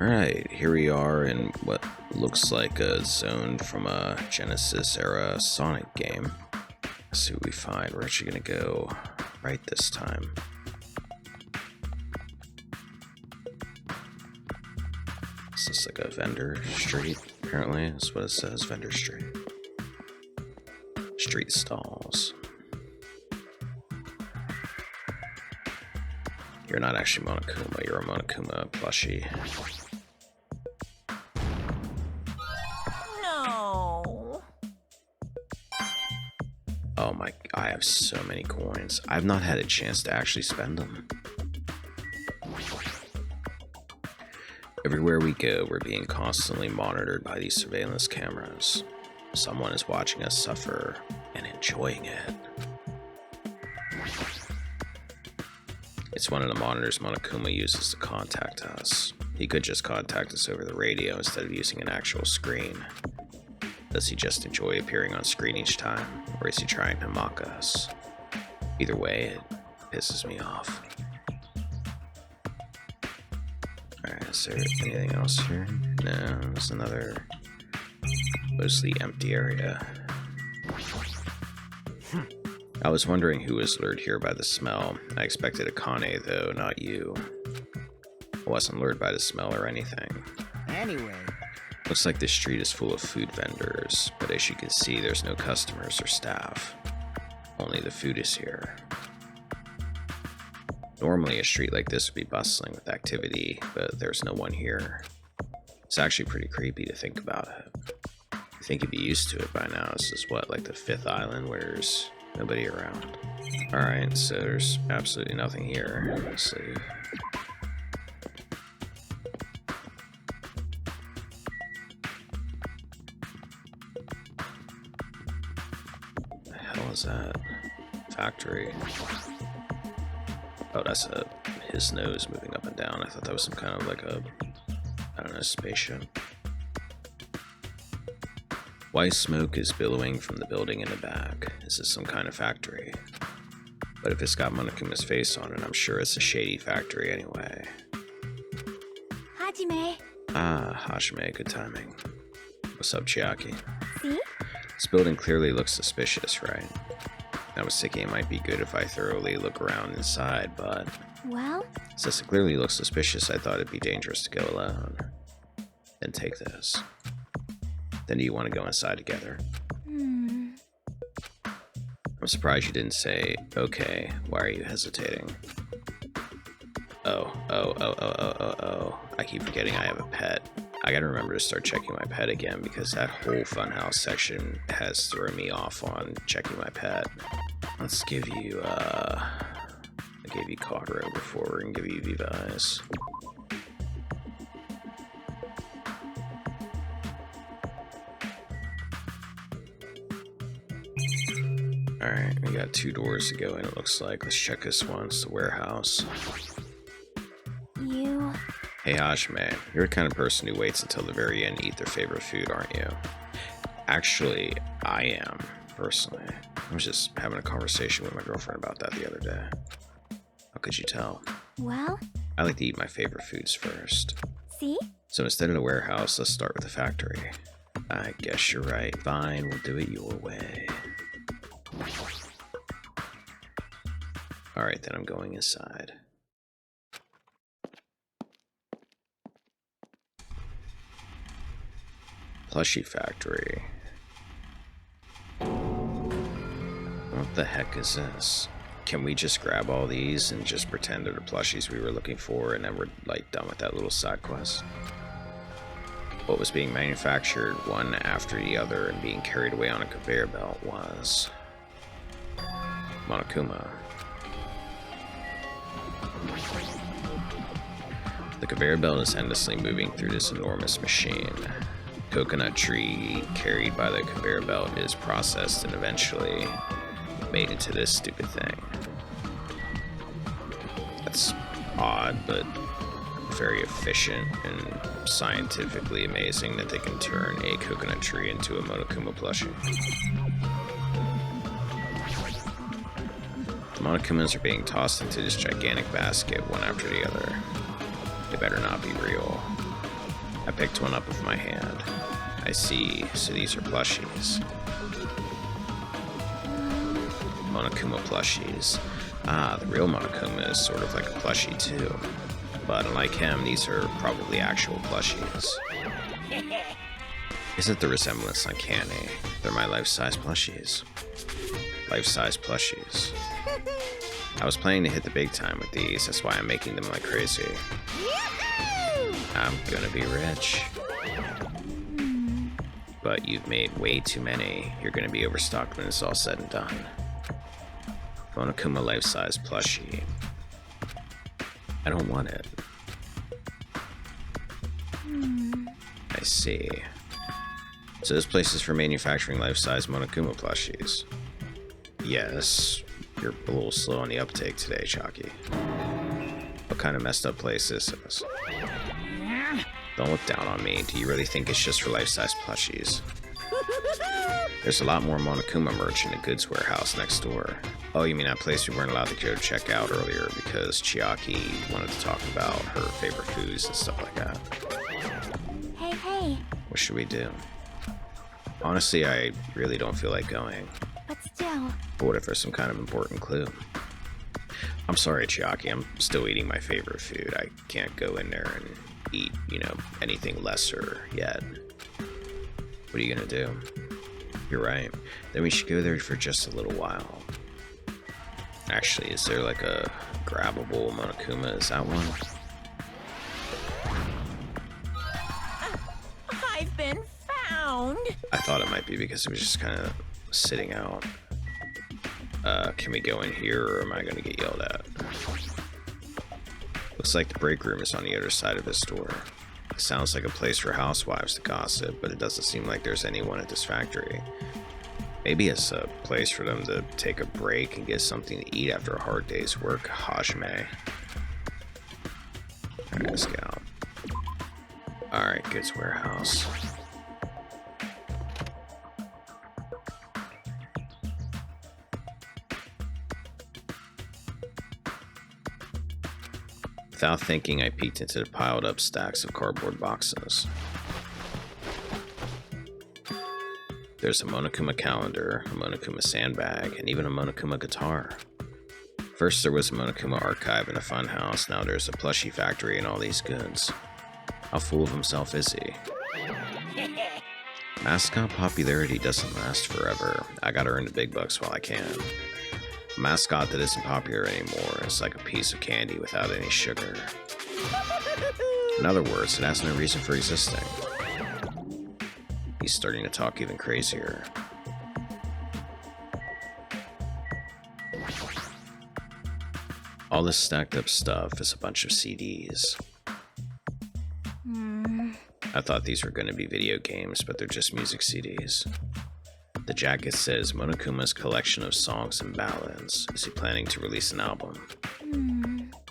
Alright, here we are in what looks like a zone from a Genesis-era Sonic game. Let's see what we find. We're actually going to go right this time. Is this like a vendor street? Apparently, that's what it says, vendor street. Street stalls. You're not actually Monokuma, you're a Monokuma plushie. No. Oh my, I have so many coins. I've not had a chance to actually spend them. Everywhere we go, we're being constantly monitored by these surveillance cameras. Someone is watching us suffer and enjoying it. It's one of the monitors Monokuma uses to contact us. He could just contact us over the radio instead of using an actual screen. Does he just enjoy appearing on screen each time, or is he trying to mock us? Either way, it pisses me off. Alright, is there anything else here? No, there's another mostly empty area. I was wondering who was lured here by the smell. I expected Akane though, not you. I wasn't lured by the smell or anything. Anyway. Looks like this street is full of food vendors, but as you can see, there's no customers or staff. Only the food is here. Normally a street like this would be bustling with activity, but there's no one here. It's actually pretty creepy to think about it. I think you'd be used to it by now. This is what, like the 5th island where there's nobody around. Alright, so there's absolutely nothing here. Let's see. What the hell is that? Factory. Oh, that's his nose moving up and down. I thought that was some kind of like a, I don't know, spaceship. White smoke is billowing from the building in the back. Is this some kind of factory? But if it's got Monokuma's face on it, I'm sure it's a shady factory anyway. Hajime. Ah, Hajime, good timing. What's up, Chiaki? See? This building clearly looks suspicious, right? I was thinking it might be good if I thoroughly look around inside, but... Well? Since it clearly looks suspicious, I thought it'd be dangerous to go alone. Then take this. Then do you want to go inside together? I'm surprised you didn't say, okay, why are you hesitating? Oh. I keep forgetting I have a pet. I gotta remember to start checking my pet again because that whole funhouse section has thrown me off on checking my pet. Let's give you, I gave you Kagero before, we're gonna give you Viva Eyes. Alright, we got 2 doors to go in, it looks like. Let's check this one, it's the warehouse. You... Hey Hajime, you're the kind of person who waits until the very end to eat their favorite food, aren't you? Actually, I am, personally. I was just having a conversation with my girlfriend about that the other day. How could you tell? Well? I like to eat my favorite foods first. See? So instead of the warehouse, let's start with the factory. I guess you're right. Fine, we'll do it your way. Alright, then I'm going inside. Plushie factory. What the heck is this? Can we just grab all these and just pretend they're the plushies we were looking for and then we're like done with that little side quest? What was being manufactured one after the other and being carried away on a conveyor belt was Monokuma. The conveyor belt is endlessly moving through this enormous machine. Coconut tree carried by the conveyor belt is processed and eventually made into this stupid thing. That's odd, but very efficient and scientifically amazing that they can turn a coconut tree into a Monokuma plushie. The Monokumas are being tossed into this gigantic basket one after the other. They better not be real. picked one up with my hand. I see, so these are plushies. Monokuma plushies. Ah, the real Monokuma is sort of like a plushie too. But unlike him, these are probably actual plushies. Isn't the resemblance uncanny? They're my life-size plushies. Life-size plushies. I was planning to hit the big time with these, that's why I'm making them like crazy. I'm gonna be rich. But you've made way too many. You're gonna be overstocked when it's all said and done. Monokuma life-size plushie. I don't want it. I see. So this place is for manufacturing life-size Monokuma plushies. Yes, you're a little slow on the uptake today, Chiaki. What kind of messed up place this is? Don't look down on me. Do you really think it's just for life-size plushies? There's a lot more Monokuma merch in the goods warehouse next door. Oh, you mean that place we weren't allowed to go check out earlier because Chiaki wanted to talk about her favorite foods and stuff like that. Hey. What should we do? Honestly, I really don't feel like going. But still. But what if there's some kind of important clue? I'm sorry, Chiaki, I'm still eating my favorite food. I can't go in there and eat, anything lesser yet. What are you gonna do? You're right. Then we should go there for just a little while. Actually, is there like a grabbable Monokuma? Is that one? I've been found. I thought it might be because it was just kind of sitting out. Can we go in here or am I gonna get yelled at? Looks like the break room is on the other side of this door. It sounds like a place for housewives to gossip, but it doesn't seem like there's anyone at this factory. Maybe it's a place for them to take a break and get something to eat after a hard day's work. Hajime. Alright, let's get out. Alright, goods warehouse. Without thinking, I peeked into the piled up stacks of cardboard boxes. There's a Monokuma calendar, a Monokuma sandbag, and even a Monokuma guitar. First there was a Monokuma archive in a funhouse, now there's a plushie factory and all these goods. How full of himself is he? Mascot popularity doesn't last forever. I gotta earn the big bucks while I can. A mascot that isn't popular anymore is like a piece of candy without any sugar. In other words, it has no reason for existing. He's starting to talk even crazier. All this stacked up stuff is a bunch of CDs. I thought these were going to be video games, but they're just music CDs. The jacket says Monokuma's collection of songs and ballads. Is he planning to release an album?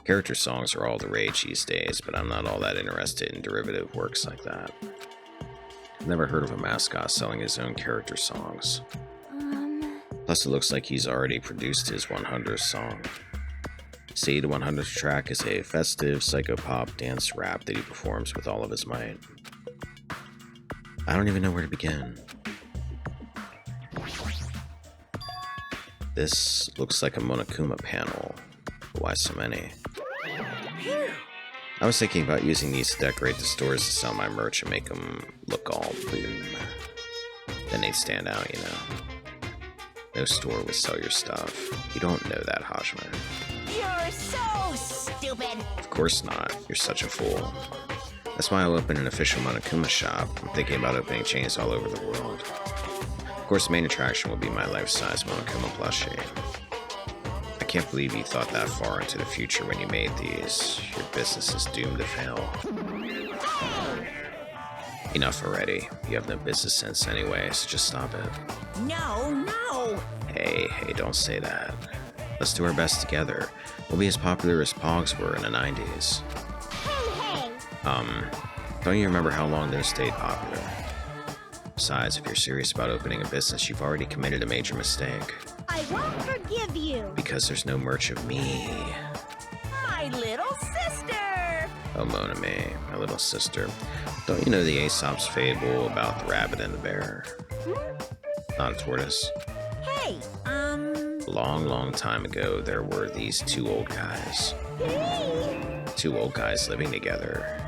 Character songs are all the rage these days, but I'm not all that interested in derivative works like that. I've never heard of a mascot selling his own character songs. Plus it looks like he's already produced his 100th song. See, the 100th track is a festive psychopop dance rap that he performs with all of his might. I don't even know where to begin. This looks like a Monokuma panel. Why so many? I was thinking about using these to decorate the stores to sell my merch and make them look all boom. Then they'd stand out, No store would sell your stuff. You don't know that, Hajime. You're so stupid. Of course not. You're such a fool. That's why I'll open an official Monokuma shop. I'm thinking about opening chains all over the world. Of course, the main attraction will be my life-size Monokuma plushie. I can't believe you thought that far into the future when you made these. Your business is doomed to fail. Enough already. You have no business sense anyway, so just stop it. No. Hey, don't say that. Let's do our best together. We'll be as popular as Pogs were in the 90s. Hey. Don't you remember how long those stayed popular? Besides, if you're serious about opening a business, you've already committed a major mistake. I won't forgive you. Because there's no merch of me. My little sister. Oh, Monome, my little sister. Don't you know the Aesop's fable about the rabbit and the bear? Not a tortoise. Hey, A long, long time ago, there were these two old guys. Two old guys living together.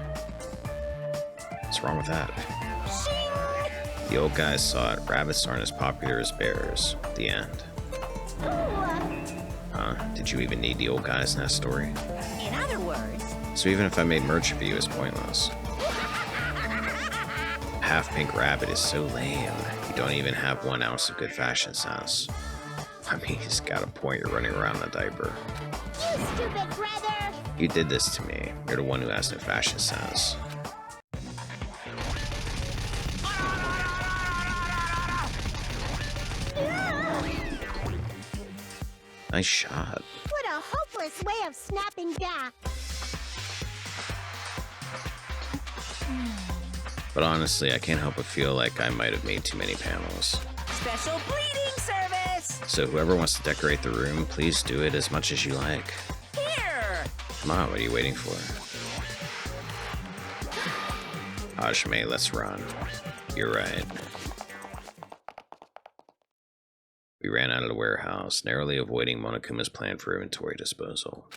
What's wrong with that? Shing! The old guys saw it. Rabbits aren't as popular as bears. The end. Huh? Did you even need the old guys in that story? In other words, So even if I made merch of you, it's pointless. Half-pink rabbit is so lame. You don't even have 1 ounce of good fashion sense. I mean, he's got a point. You're running around in a diaper. you stupid brother! You did this to me. You're the one who has no fashion sense. Nice shot. What a hopeless way of snapping back. But honestly, I can't help but feel like I might have made too many panels. Special bleeding service! So whoever wants to decorate the room, please do it as much as you like. Here! Come on, what are you waiting for? Hajime, let's run. You're right. We ran out of the warehouse, narrowly avoiding Monokuma's plan for inventory disposal.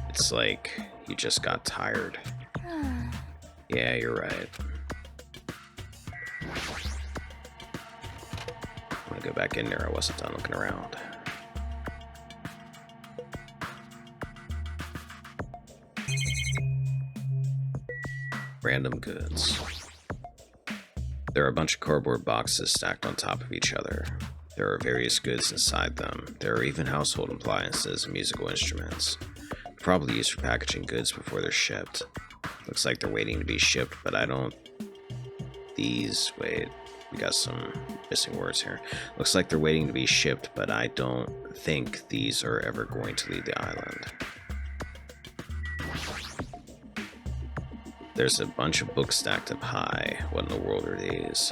It's like you just got tired. Yeah, you're right. I'm gonna go back in there. I wasn't done looking around. Random goods. There are a bunch of cardboard boxes stacked on top of each other. There are various goods inside them. There are even household appliances and musical instruments. Probably used for packaging goods before they're shipped. Looks like they're waiting to be shipped, but I don't... Wait, we got some missing words here. Looks like they're waiting to be shipped, but I don't think these are ever going to leave the island. There's a bunch of books stacked up high. What in the world are these?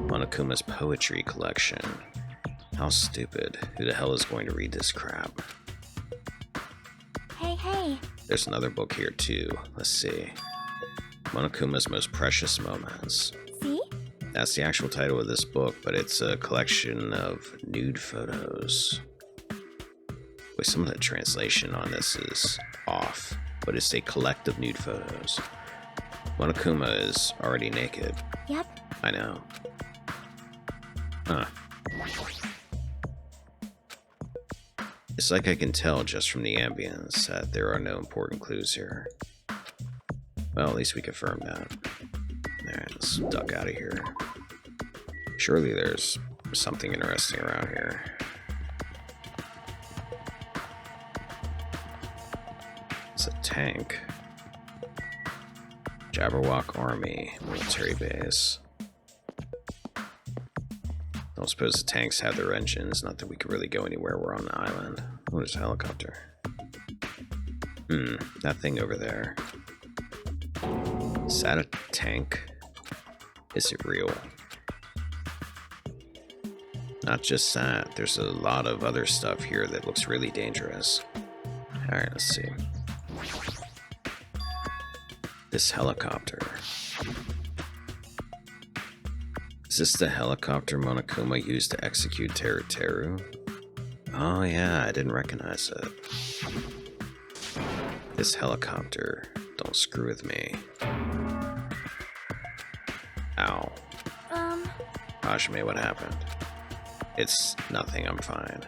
Monokuma's poetry collection. How stupid. Who the hell is going to read this crap? Hey. There's another book here too. Let's see. Monokuma's Most Precious Moments. See? That's the actual title of this book, but it's a collection of nude photos. Wait, some of the translation on this is off, but it's a collective nude photos. Monokuma is already naked. Yep. I know. Huh. It's like I can tell just from the ambience that there are no important clues here. Well, at least we confirmed that. Alright, let's duck out of here. Surely there's something interesting around here. It's a tank. Jabberwock Army military base. Don't suppose the tanks have their engines, not that we could really go anywhere. We're on the island. Oh, there's a helicopter. That thing over there. Is that a tank? Is it real? Not just that, there's a lot of other stuff here that looks really dangerous. Alright, let's see. This helicopter. Is this the helicopter Monokuma used to execute Teru? Oh yeah, I didn't recognize it. This helicopter. Don't screw with me. Ow. Hajime, what happened? It's nothing, I'm fine.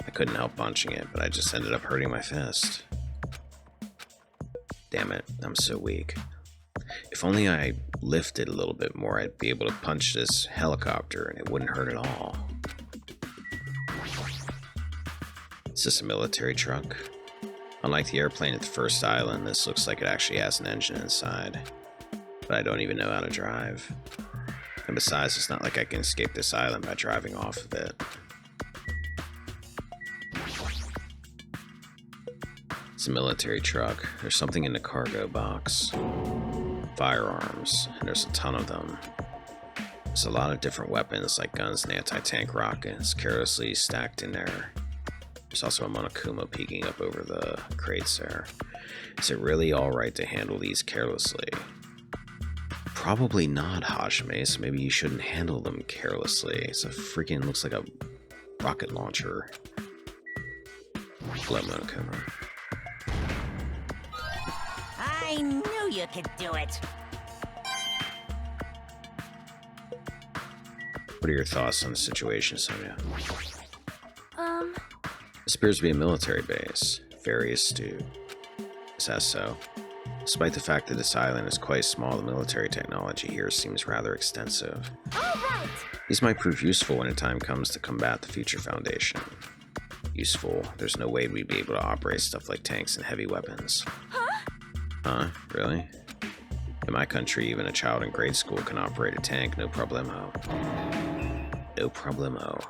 I couldn't help punching it, but I just ended up hurting my fist. Damn it, I'm so weak. If only I lifted a little bit more, I'd be able to punch this helicopter and it wouldn't hurt at all. Is this a military truck? Unlike the airplane at the first island, this looks like it actually has an engine inside. But I don't even know how to drive. And besides, it's not like I can escape this island by driving off of it. It's a military truck. There's something in the cargo box. Firearms, and there's a ton of them. There's a lot of different weapons like guns and anti-tank rockets carelessly stacked in there. There's also a Monokuma peeking up over the crates there. Is it really alright to handle these carelessly? Probably not, Hajime, so maybe you shouldn't handle them carelessly. It's a freaking, looks like a rocket launcher. Hello, Monokuma. I knew you could do it. What are your thoughts on the situation, Sonia? This appears to be a military base. Very astute. Is that so? Despite the fact that this island is quite small, the military technology here seems rather extensive. All right. These might prove useful when the time comes to combat the future Foundation. Useful? There's no way we'd be able to operate stuff like tanks and heavy weapons. Huh? Really? In my country, even a child in grade school can operate a tank, no problemo. No problemo.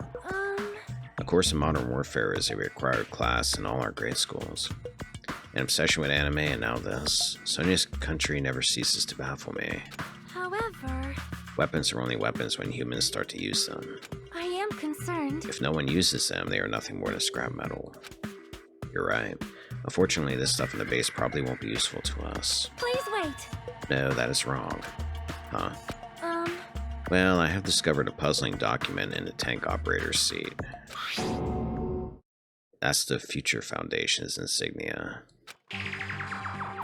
Of course, in modern warfare is a required class in all our grade schools. An obsession with anime and now this. Sonia's country never ceases to baffle me. However, Weapons are only weapons when humans start to use them. I am concerned. If no one uses them, they are nothing more than scrap metal. You're right. Unfortunately, this stuff in the base probably won't be useful to us. Please wait. No, that is wrong. Huh? Well, I have discovered a puzzling document in the tank operator's seat. That's the Future Foundation's insignia.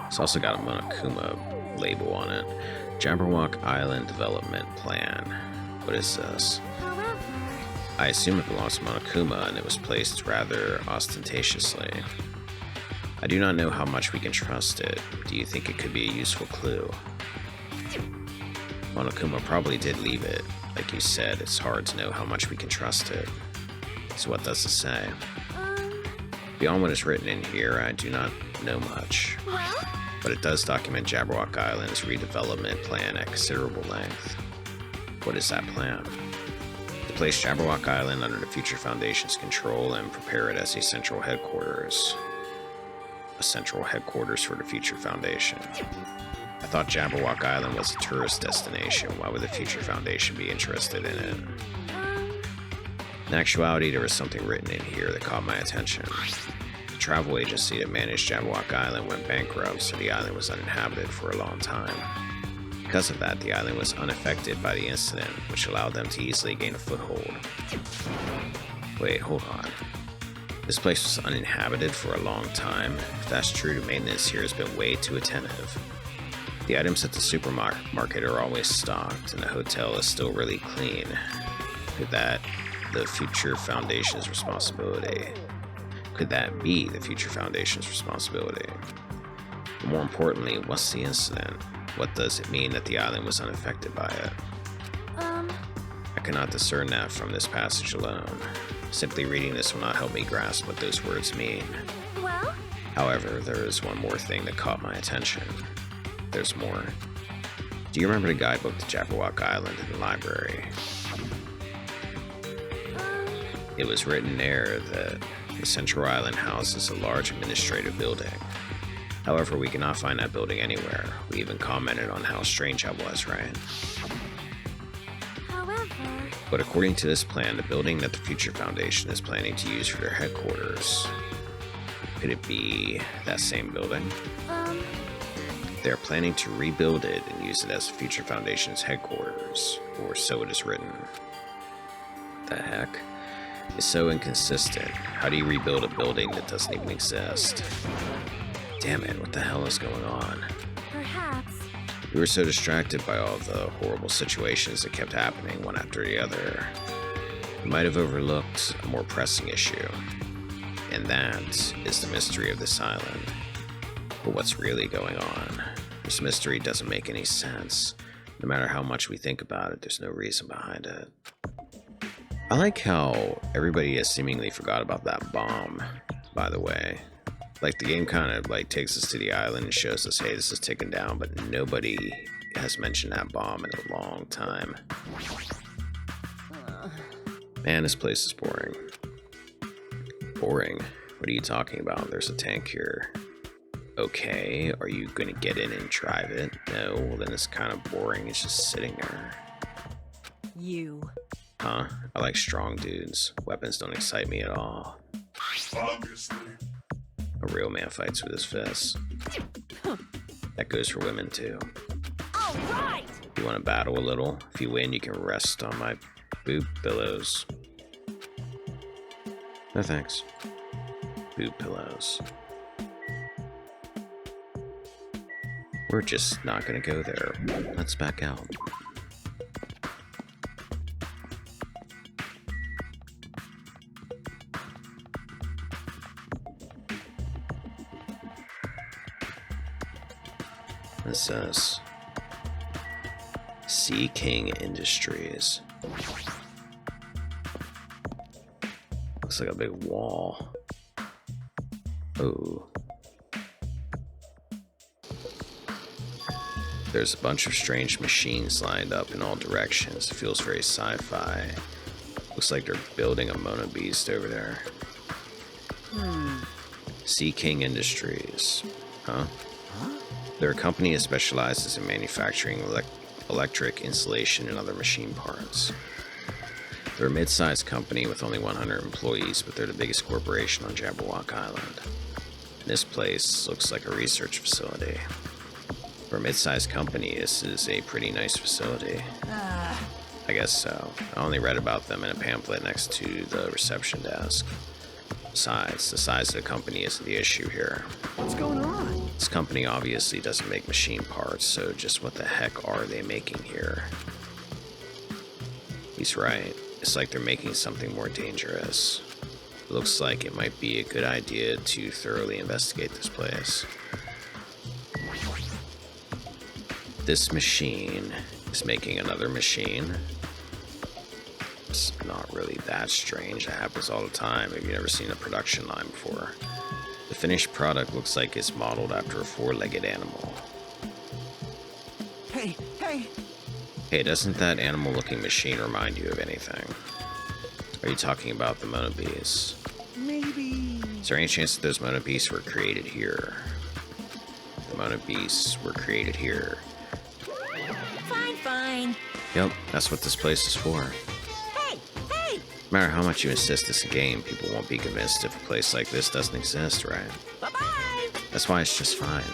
It's also got a Monokuma label on it. Jabberwock Island Development Plan. What is this? However, I assume it belongs to Monokuma and it was placed rather ostentatiously. I do not know how much we can trust it. Do you think it could be a useful clue? Monokuma probably did leave it. Like you said, it's hard to know how much we can trust it. So what does it say? Beyond what is written in here, I do not know much. well, But it does document Jabberwock Island's redevelopment plan at considerable length. What is that plan? To place Jabberwock Island under the Future Foundation's control and prepare it as a central headquarters. A central headquarters for the Future Foundation. I thought Jabberwock Island was a tourist destination. Why would the Future Foundation be interested in it? In actuality, there was something written in here that caught my attention. The travel agency that managed Jabberwock Island went bankrupt, so the island was uninhabited for a long time. Because of that, the island was unaffected by the incident, which allowed them to easily gain a foothold. Wait, hold on. This place was uninhabited for a long time. If that's true, the maintenance here has been way too attentive. The items at the supermarket are always stocked, and the hotel is still really clean. Could that the Future Foundation's responsibility? Could that be the Future Foundation's responsibility? But more importantly, what's the incident? What does it mean that the island was unaffected by it? I cannot discern that from this passage alone. Simply reading this will not help me grasp what those words mean. well, However, there is one more thing that caught my attention. There's more. Do you remember the guidebook to Jabberwock Island in the library? It was written there that the Central Island houses a large administrative building. However, we cannot find that building anywhere. We even commented on how strange that was, right? however, But according to this plan, the building that the Future Foundation is planning to use for their headquarters, could it be that same building? They're planning to rebuild it and use it as the Future Foundation's headquarters, or so it is written. The heck? It's so inconsistent. How do you rebuild a building that doesn't even exist? Damn it, what the hell is going on? perhaps, We were so distracted by all the horrible situations that kept happening one after the other. We might have overlooked a more pressing issue, and that is the mystery of this island. But what's really going on? This mystery doesn't make any sense. No matter how much we think about it, there's no reason behind it. I like how everybody has seemingly forgot about that bomb, by the way. Like, the game kind of like takes us to the island and shows us, hey, this is taken down, but nobody has mentioned that bomb in a long time. Man, this place is boring. Boring? What are you talking about? There's a tank here. Okay, are you gonna get in and drive it? No, well then it's kind of boring, it's just sitting there. you. Huh? I like strong dudes. Weapons don't excite me at all. Obviously. A real man fights with his fists. That goes for women too. All right! You want to battle a little? If you win, you can rest on my boob pillows. No thanks. Boob pillows. We're just not gonna go there. Let's back out. This says Sea King Industries. Looks like a big wall. Oh. There's a bunch of strange machines lined up in all directions. It feels very sci-fi. Looks like they're building a Monobeast over there. Sea King Industries. Huh? They're a company that specializes in manufacturing electric insulation and other machine parts. They're a mid-sized company with only 100 employees, but they're the biggest corporation on Jabberwock Island. This place looks like a research facility. For a mid-sized company, this is a pretty nice facility. I guess so. I only read about them in a pamphlet next to the reception desk. Besides, the size of the company isn't the issue here. What's going on? This company obviously doesn't make machine parts, so just what the heck are they making here? He's right. It's like they're making something more dangerous. It looks like it might be a good idea to thoroughly investigate this place. This machine is making another machine. It's not really that strange. It happens all the time. Have you never seen a production line before? The finished product looks like it's modeled after a four-legged animal. Hey! Hey, doesn't that animal-looking machine remind you of anything? Are you talking about the Monobeasts? Maybe... Is there any chance that those Monobeasts were created here? The Monobeasts were created here. Fine. Yep, that's what this place is for. Hey! No matter how much you insist it's a game, people won't be convinced if a place like this doesn't exist, right? Bye-bye! That's why it's just fine.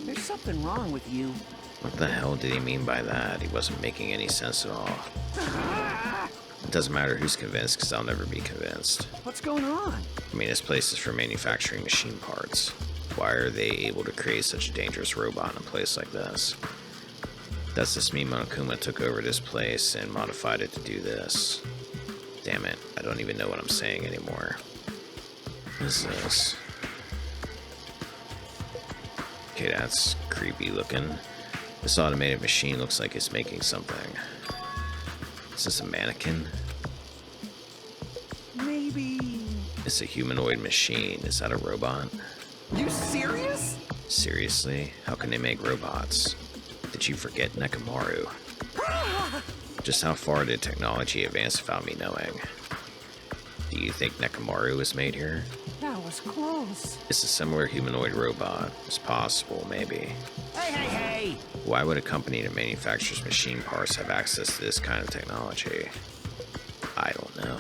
There's something wrong with you. What the hell did he mean by that? He wasn't making any sense at all. It doesn't matter who's convinced, because I'll never be convinced. What's going on? I mean, this place is for manufacturing machine parts. Why are they able to create such a dangerous robot in a place like this? Does this mean Monokuma took over this place and modified it to do this? Damn it, I don't even know what I'm saying anymore. What is this? Okay, that's creepy looking. This automated machine looks like it's making something. Is this a mannequin? Maybe... It's a humanoid machine. Is that a robot? You serious? Seriously? How can they make robots? Did you forget Nekomaru? Just how far did technology advance without me knowing? Do you think Nekomaru was made here? That was close. It's a similar humanoid robot. It's possible, maybe. Hey! Why would a company that manufactures machine parts have access to this kind of technology? I don't know.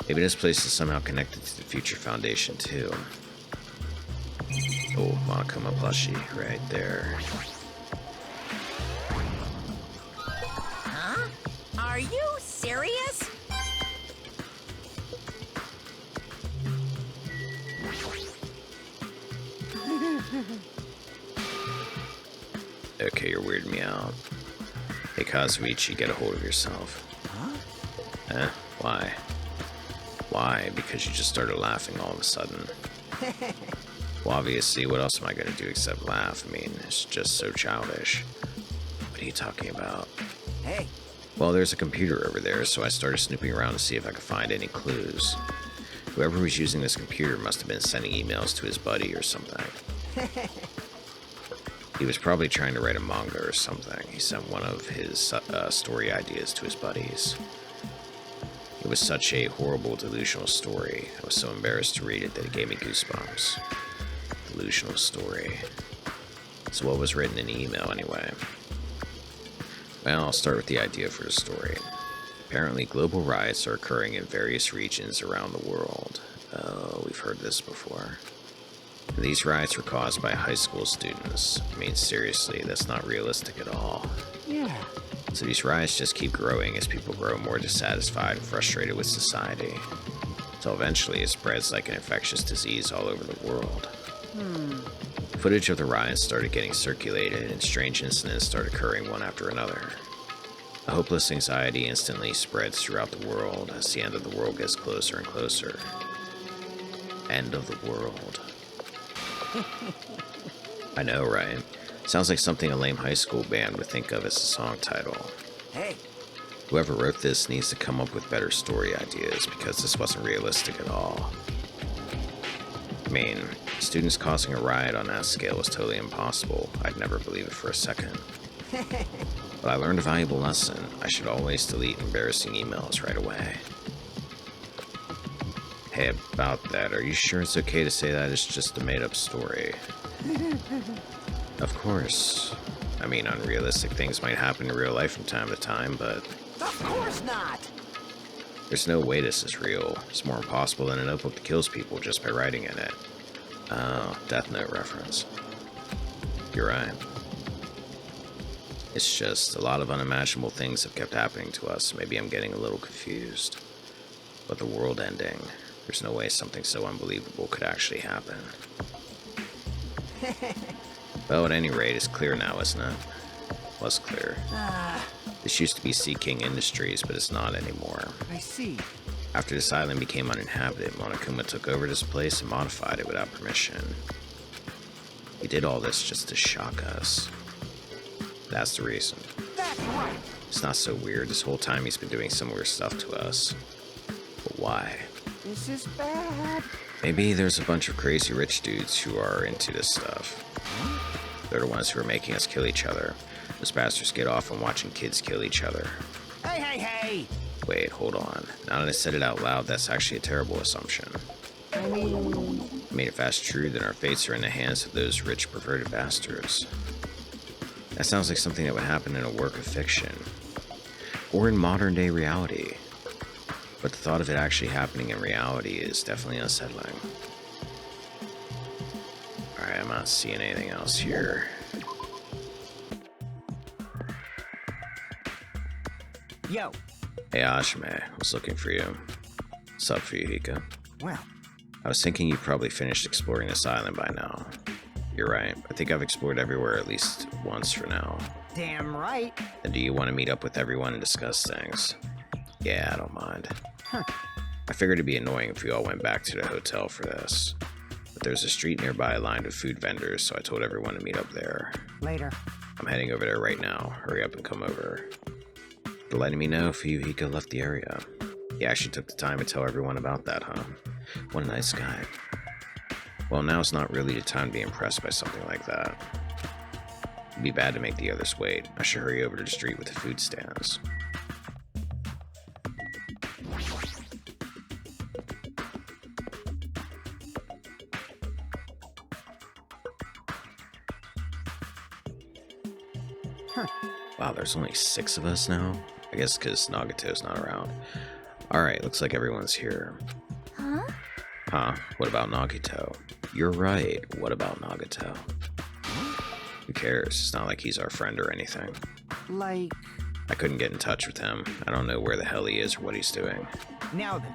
Maybe this place is somehow connected to the Future Foundation, too. Oh, Monokuma plushie, right there. Huh? Are you serious? Okay, you're weirding me out. Hey, Kazuichi, get a hold of yourself. Huh? Why? Why? Because you just started laughing all of a sudden. Well, obviously, what else am I going to do except laugh? I mean, it's just so childish. What are you talking about? Hey! Well, there's a computer over there, so I started snooping around to see if I could find any clues. Whoever was using this computer must have been sending emails to his buddy or something. He was probably trying to write a manga or something. He sent one of his story ideas to his buddies. It was such a horrible, delusional story. I was so embarrassed to read it that it gave me goosebumps. Delusional story. So what was written in the email anyway? Well, I'll start with the idea for the story. Apparently, global riots are occurring in various regions around the world. Oh, we've heard this before. These riots were caused by high school students. I mean, seriously, that's not realistic at all. Yeah. So these riots just keep growing as people grow more dissatisfied and frustrated with society. Until eventually it spreads like an infectious disease all over the world. Footage of the riots started getting circulated, and strange incidents started occurring one after another. A hopeless anxiety instantly spreads throughout the world as the end of the world gets closer and closer. End of the world. I know, right? Sounds like something a lame high school band would think of as a song title. Hey. Whoever wrote this needs to come up with better story ideas, because this wasn't realistic at all. I mean, students causing a riot on that scale was totally impossible. I'd never believe it for a second. But I learned a valuable lesson. I should always delete embarrassing emails right away. Hey, about that, are you sure it's okay to say that it's just a made-up story? Of course. I mean, unrealistic things might happen in real life from time to time, but... Of course not! There's no way this is real. It's more impossible than a notebook that kills people just by writing in it. Oh, Death Note reference. You're right. It's just a lot of unimaginable things have kept happening to us. Maybe I'm getting a little confused. But the world ending, there's no way something so unbelievable could actually happen. Well, at any rate, it's clear now, isn't it? Was clear. This used to be Sea King Industries, but it's not anymore. I see. After this island became uninhabited, Monokuma took over this place and modified it without permission. He did all this just to shock us. That's the reason. That's right. It's not so weird. This whole time he's been doing similar stuff to us. But why? This is bad. Maybe there's a bunch of crazy rich dudes who are into this stuff. They're the ones who are making us kill each other. Those bastards get off on watching kids kill each other. Hey, hey, hey! Wait, hold on. Now that I said it out loud, that's actually a terrible assumption. I mean, if that's true, then our fates are in the hands of those rich, perverted bastards. That sounds like something that would happen in a work of fiction. Or in modern-day reality. But the thought of it actually happening in reality is definitely unsettling. Alright, I'm not seeing anything else here. Yo. Hey, Hajime, I was looking for you. What's up, Hika? Well. I was thinking you probably finished exploring this island by now. You're right. I think I've explored everywhere at least once for now. Damn right. And do you want to meet up with everyone and discuss things? Yeah, I don't mind. I figured it'd be annoying if we all went back to the hotel for this. But there's a street nearby lined with food vendors, so I told everyone to meet up there. Later. I'm heading over there right now. Hurry up and come over. For letting me know if Hika left the area. He actually took the time to tell everyone about that, huh? What a nice guy. Well, now's not really the time to be impressed by something like that. It'd be bad to make the others wait. I should hurry over to the street with the food stands. Wow, there's only 6 of us now? I guess because Nagito's not around. Alright, looks like everyone's here. Huh? Huh? What about Nagito? You're right. What about Nagito? Who cares? It's not like he's our friend or anything. Like... I couldn't get in touch with him. I don't know where the hell he is or what he's doing. Now then.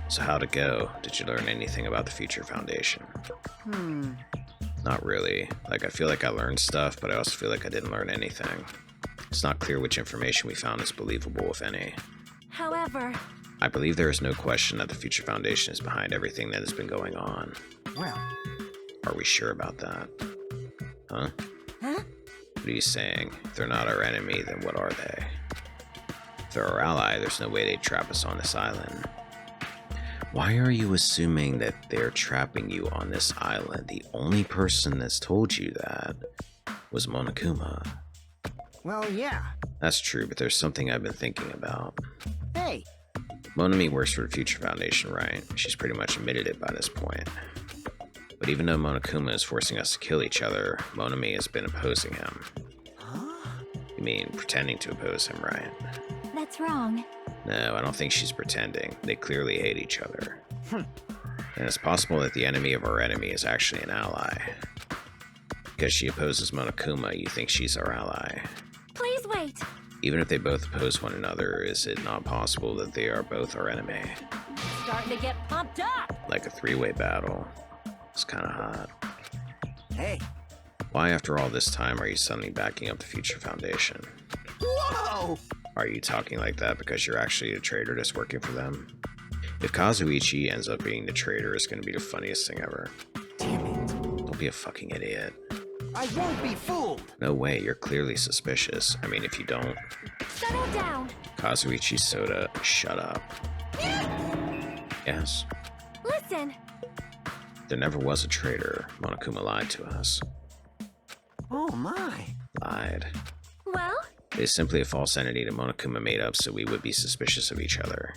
So how'd it go? Did you learn anything about the Future Foundation? Not really. Like, I feel like I learned stuff, but I also feel like I didn't learn anything. It's not clear which information we found is believable, if any. However... I believe there is no question that the Future Foundation is behind everything that has been going on. Well. Are we sure about that? Huh? Huh? What are you saying? If they're not our enemy, then what are they? If they're our ally, there's no way they'd trap us on this island. Why are you assuming that they're trapping you on this island? The only person that's told you that was Monokuma. Well, yeah. That's true, but there's something I've been thinking about. Hey. Monami works for the Future Foundation, right? She's pretty much admitted it by this point. But even though Monokuma is forcing us to kill each other, Monami has been opposing him. Huh? You mean pretending to oppose him, right? That's wrong. No, I don't think she's pretending. They clearly hate each other. And it's possible that the enemy of our enemy is actually an ally. Because she opposes Monokuma, you think she's our ally. Please wait. Even if they both oppose one another, is it not possible that they are both our enemy? Starting to get pumped up. Like a three-way battle. It's kinda hot. Hey. Why, after all this time, are you suddenly backing up the Future Foundation? Whoa! Are you talking like that because you're actually a traitor that's working for them? If Kazuichi ends up being the traitor, it's going to be the funniest thing ever. Damn it. Don't be a fucking idiot. I won't be fooled. No way, you're clearly suspicious. I mean, if you don't... Settle down. Kazuichi Soda, shut up. Yes? Listen. There never was a traitor. Monokuma lied to us. Oh my. Lied. Well, It is simply a false entity that Monokuma made up so we would be suspicious of each other.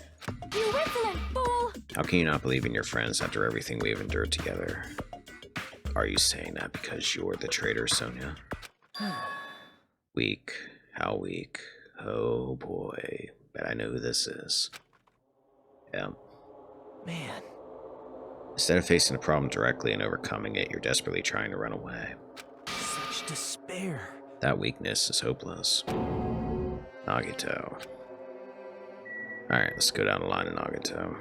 you insolent fool. How can you not believe in your friends after everything we have endured together? Are you saying that because you're the traitor, Sonia? Weak. How weak? Oh boy. Bet I know who this is. Yeah. Man. Instead of facing the problem directly and overcoming it, you're desperately trying to run away. Such despair. That weakness is hopeless. Nagito. Alright, let's go down the line of Nagito.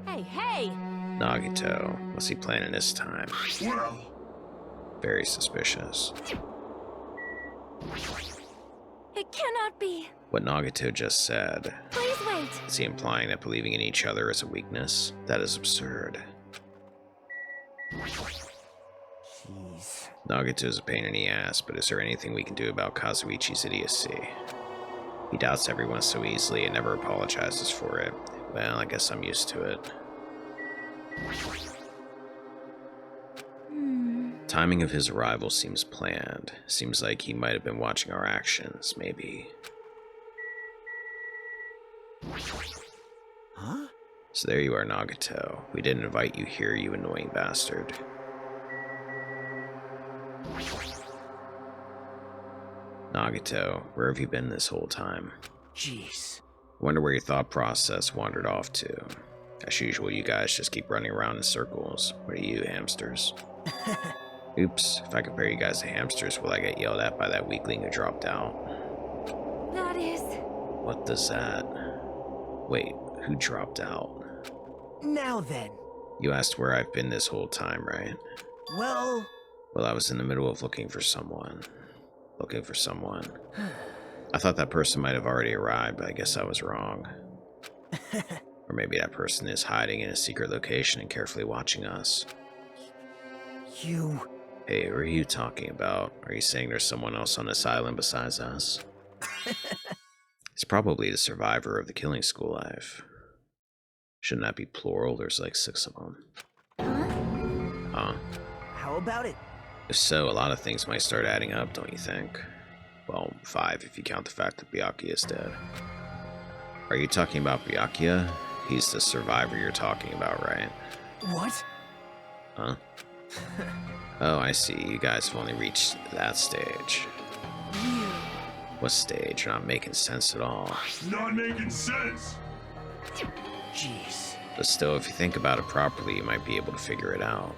Hey, hey! Nagito. What's he planning this time? Very suspicious. It cannot be. What Nagito just said, Please wait. is he implying that believing in each other is a weakness? That is absurd. Jeez. Nagito is a pain in the ass, but is there anything we can do about Kazuichi's idiocy? He doubts everyone so easily and never apologizes for it. Well, I guess I'm used to it. Timing of his arrival seems planned. Seems like he might have been watching our actions, maybe. Huh? So there you are, Nagito. We didn't invite you here, you annoying bastard. Nagito, where have you been this whole time? Jeez. Wonder where your thought process wandered off to. As usual, you guys just keep running around in circles. What are you, hamsters? Oops, if I compare you guys to hamsters, will I get yelled at by that weakling who dropped out? That is. What does that... Wait, who dropped out? Now then. You asked where I've been this whole time, right? Well... Well, I was in the middle of looking for someone. I thought that person might have already arrived, but I guess I was wrong. Or maybe that person is hiding in a secret location and carefully watching us. You... Hey, who are you talking about? Are you saying there's someone else on this island besides us? It's probably the survivor of the killing school life. Shouldn't that be plural? There's like 6 of them. Huh? How about it? If so, a lot of things might start adding up, don't you think? Well, 5 if you count the fact that Byakuya is dead. Are you talking about Byakuya? He's the survivor you're talking about, right? What? Huh? Oh, I see. You guys have only reached that stage. What stage? You're not making sense at all. Not making sense. Jeez. But still, if you think about it properly, you might be able to figure it out.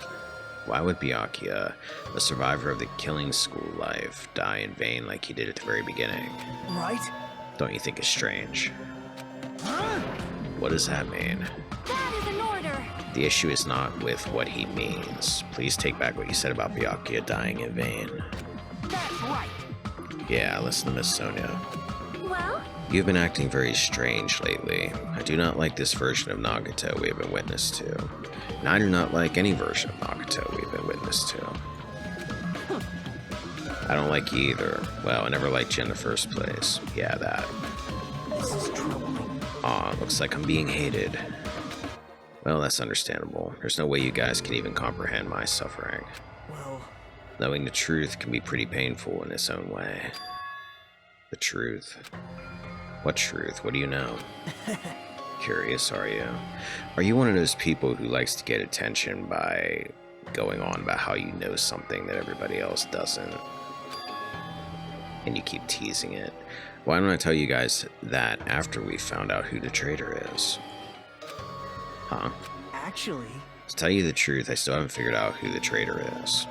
Why would Byakuya, the survivor of the killing school life, die in vain like he did at the very beginning? Right? Don't you think it's strange? Huh? What does that mean? That is an order. The issue is not with what he means. Please take back what you said about Byakuya dying in vain. That's right. Yeah, listen to Miss Sonia. Well, You've been acting very strange lately. I do not like this version of Nagito we have been witness to. And I do not like any version of Nagito we've been witness to. I don't like you either. Well, I never liked you in the first place. Yeah, that. This is troubling. Aw, looks like I'm being hated. Well, that's understandable. There's no way you guys can even comprehend my suffering. Well... Knowing the truth can be pretty painful in its own way. The truth? What truth? What do you know? Curious, are you? Are you one of those people who likes to get attention by going on about how you know something that everybody else doesn't? And you keep teasing it. Why don't I tell you guys that after we found out who the traitor is? Huh? Actually, To tell you the truth, I still haven't figured out who the traitor is.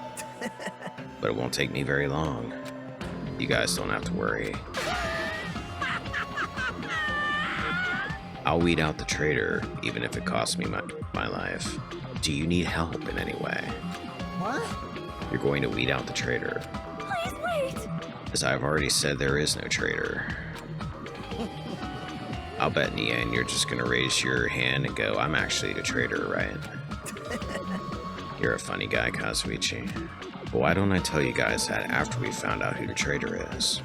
But it won't take me very long. You guys don't have to worry. I'll weed out the traitor, even if it costs me my life. Do you need help in any way? what? You're going to weed out the traitor. Please wait! As I've already said, there is no traitor. I'll bet in the end you're just gonna raise your hand and go, I'm actually the traitor, right? You're a funny guy, Kazuichi. But why don't I tell you guys that after we found out who the traitor is?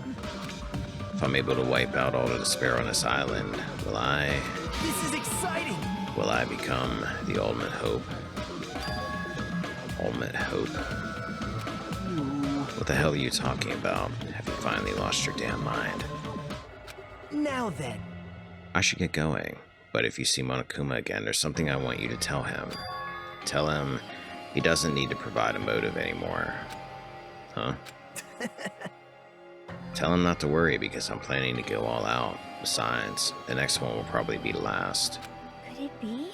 If I'm able to wipe out all the despair on this island, will I This is exciting! become the ultimate hope? Ultimate hope? What the hell are you talking about? Have you finally lost your damn mind? Now then, I should get going, but if you see Monokuma again, there's something I want you to tell him. Tell him he doesn't need to provide a motive anymore. Huh? Tell him not to worry because I'm planning to go all out. Besides, the next one will probably be the last. Could it be?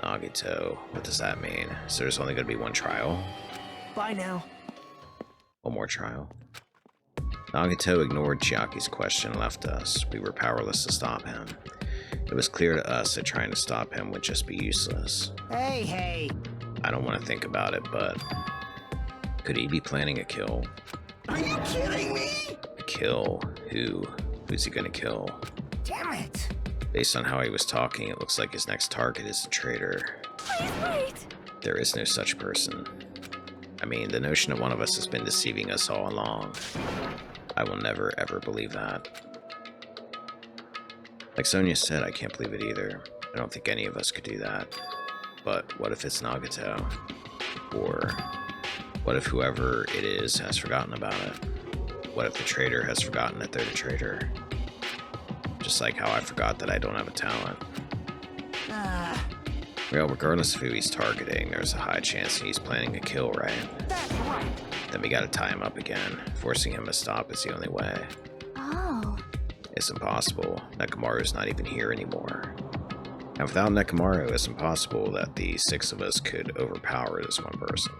Nagito, what does that mean? So there's only going to be one trial? bye now. One more trial? Nagito ignored Chiaki's question and left us. We were powerless to stop him. It was clear to us that trying to stop him would just be useless. Hey! I don't want to think about it, but could he be planning a kill? Are you kidding me? A kill? Who? Who's he gonna kill? Damn it! Based on how he was talking, it looks like his next target is a traitor. Please wait! There is no such person. I mean, the notion that one of us has been deceiving us all along. I will never ever believe that. Like Sonia said, I can't believe it either. I don't think any of us could do that. But what if it's Nagito? Or what if whoever it is has forgotten about it? What if the traitor has forgotten that they're the traitor? Just like how I forgot that I don't have a talent. Well, regardless of who he's targeting, there's a high chance he's planning a kill, right? That's right! Then we gotta tie him up again. Forcing him to stop is the only way. Oh. It's impossible. Nekomaru's not even here anymore. And without Nekomaru, it's impossible that the six of us could overpower this one person.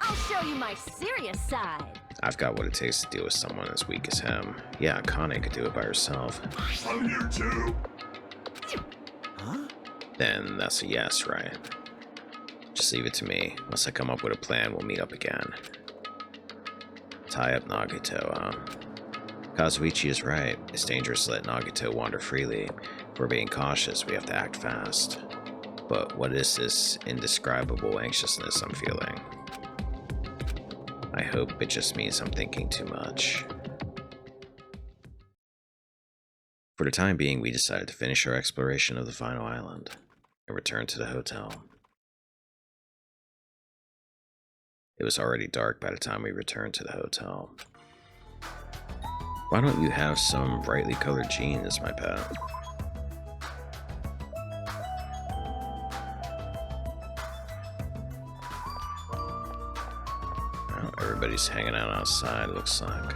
I'll show you my serious side. I've got what it takes to deal with someone as weak as him. Yeah, Kane could do it by herself. I'm here too. Huh? Then that's a yes, right? Just leave it to me. Once I come up with a plan, we'll meet up again. Tie up Nagito, huh? Kazuichi is right. It's dangerous to let Nagito wander freely. If we're being cautious, we have to act fast. But what is this indescribable anxiousness I'm feeling? I hope it just means I'm thinking too much. For the time being, we decided to finish our exploration of the final island and return to the hotel. It was already dark by the time we returned to the hotel. Why don't you have some brightly colored jeans, my pet? Well, everybody's hanging out outside, looks like.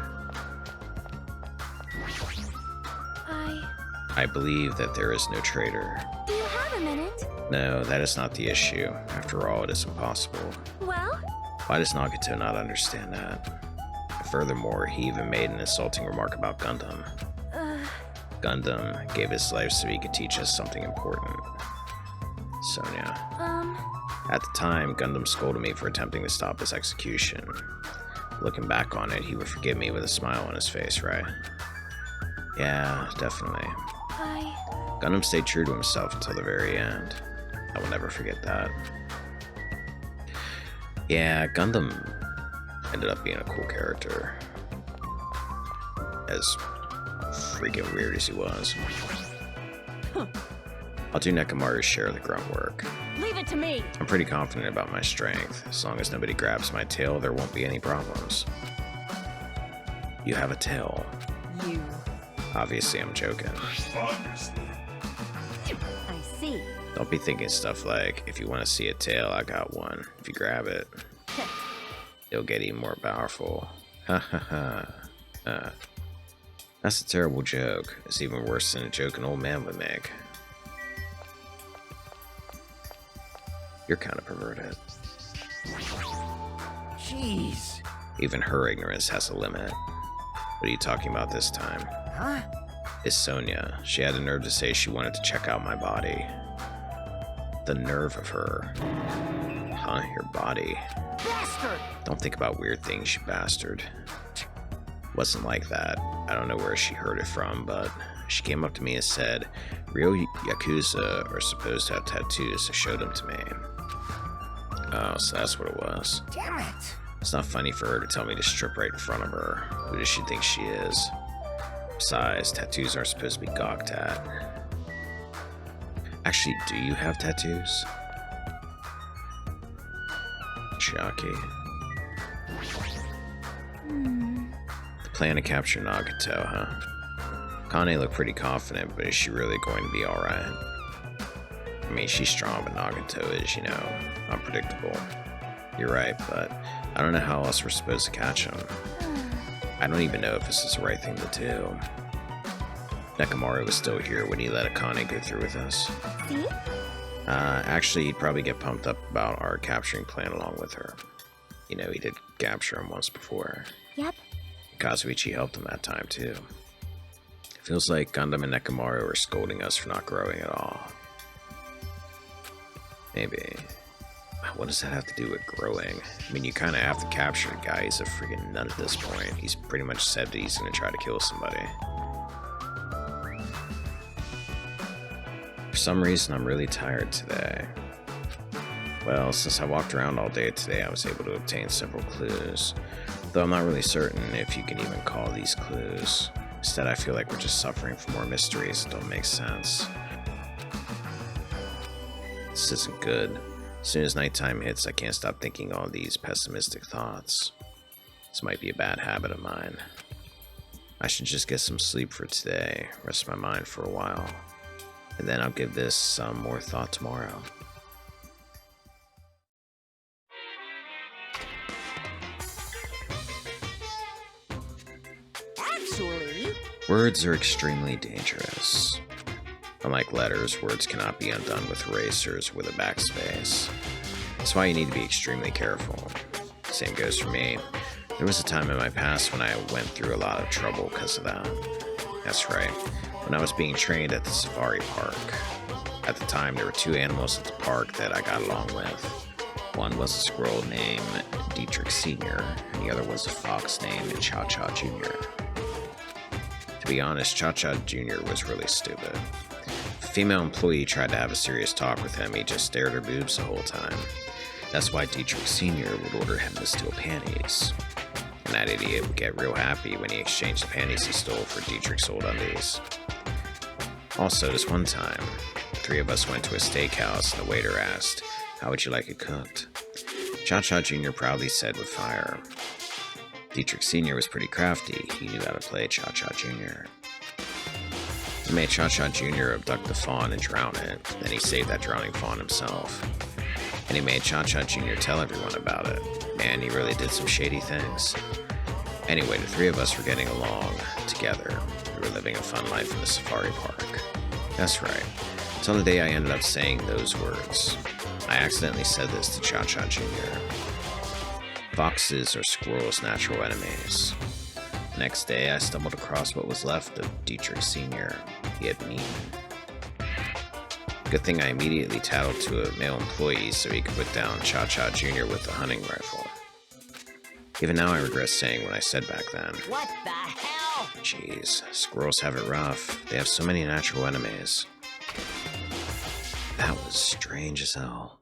I believe that there is no traitor. Do you have a minute? No, that is not the issue. After all, it is impossible. Well? Why does Nagito not understand that? Furthermore, he even made an insulting remark about Gundam. Gundam gave his life so he could teach us something important. Sonia. At the time, Gundam scolded me for attempting to stop his execution. Looking back on it, he would forgive me with a smile on his face, right? Yeah, definitely. Gundam stayed true to himself until the very end. I will never forget that. Yeah, Gundam ended up being a cool character. As freaking weird as he was. I'll do Nekomaru's share of the grunt work. Leave it to me. I'm pretty confident about my strength. As long as nobody grabs my tail, there won't be any problems. You have a tail. You. Obviously, I'm joking. Obviously. I see. Don't be thinking stuff like, if you want to see a tail, I got one. If you grab it, it'll get even more powerful. Ha ha ha. That's a terrible joke. It's even worse than a joke an old man would make. You're kind of perverted. Jeez. Even her ignorance has a limit. What are you talking about this time? Huh? It's Sonia. She had the nerve to say she wanted to check out my body. The nerve of her. Huh? Your body? Bastard! Don't think about weird things, you bastard. Wasn't like that. I don't know where she heard it from, but she came up to me and said, real Yakuza are supposed to have tattoos, so showed them to me. Oh, so that's what it was. Damn it! It's not funny for her to tell me to strip right in front of her. Who does she think she is? Besides, tattoos aren't supposed to be gawked at. Actually, do you have tattoos? Chiaki. The plan to capture Nagito, huh? Kane looked pretty confident, but is she really going to be alright? I mean, she's strong, but Nagito is, you know, unpredictable. You're right, but I don't know how else we're supposed to catch him. I don't even know if this is the right thing to do. Nekomaru was still here when he let Akane go through with us. See? Actually, he'd probably get pumped up about our capturing plan along with her. You know, he did capture him once before. Yep. Kazuichi helped him that time, too. Feels like Gundam and Nekomaru are scolding us for not growing at all. Maybe. What does that have to do with growing? I mean, you kind of have to capture the guy. He's a freaking nut at this point. He's pretty much said that he's going to try to kill somebody. For some reason, I'm really tired today. Well, since I walked around all day today, I was able to obtain several clues. Though I'm not really certain if you can even call these clues. Instead, I feel like we're just suffering from more mysteries that don't make sense. This isn't good. As soon as nighttime hits, I can't stop thinking all these pessimistic thoughts. This might be a bad habit of mine. I should just get some sleep for today, rest my mind for a while, and then I'll give this some more thought tomorrow. Actually... Words are extremely dangerous. Unlike letters, words cannot be undone with erasers with a backspace. That's why you need to be extremely careful. Same goes for me. There was a time in my past when I went through a lot of trouble because of that. That's right, when I was being trained at the safari park. At the time, there were two animals at the park that I got along with. One was a squirrel named Dietrich Sr., and the other was a fox named Cha-Cha Jr. To be honest, Cha-Cha Jr. was really stupid. If a female employee tried to have a serious talk with him, he just stared at her boobs the whole time. That's why Dietrich Sr. would order him to steal panties. And that idiot would get real happy when he exchanged the panties he stole for Dietrich's old undies. Also, this one time, the three of us went to a steakhouse and the waiter asked, "How would you like it cooked?" Cha-Cha Jr. proudly said with fire. Dietrich Sr. was pretty crafty. He knew how to play Cha-Cha Jr. He made Cha-Cha Jr. abduct the fawn and drown it. Then he saved that drowning fawn himself. And he made Cha-Cha Jr. tell everyone about it. Man, he really did some shady things. Anyway, the three of us were getting along together. We were living a fun life in the safari park. That's right. Until the day I ended up saying those words. I accidentally said this to Cha-Cha Jr. Foxes are squirrels' natural enemies. The next day, I stumbled across what was left of Dietrich Sr. He had been eaten. Good thing I immediately tattled to a male employee so he could put down Cha-Cha Jr. with a hunting rifle. Even now I regret saying what I said back then. What the hell? Jeez, squirrels have it rough. They have so many natural enemies. That was strange as hell.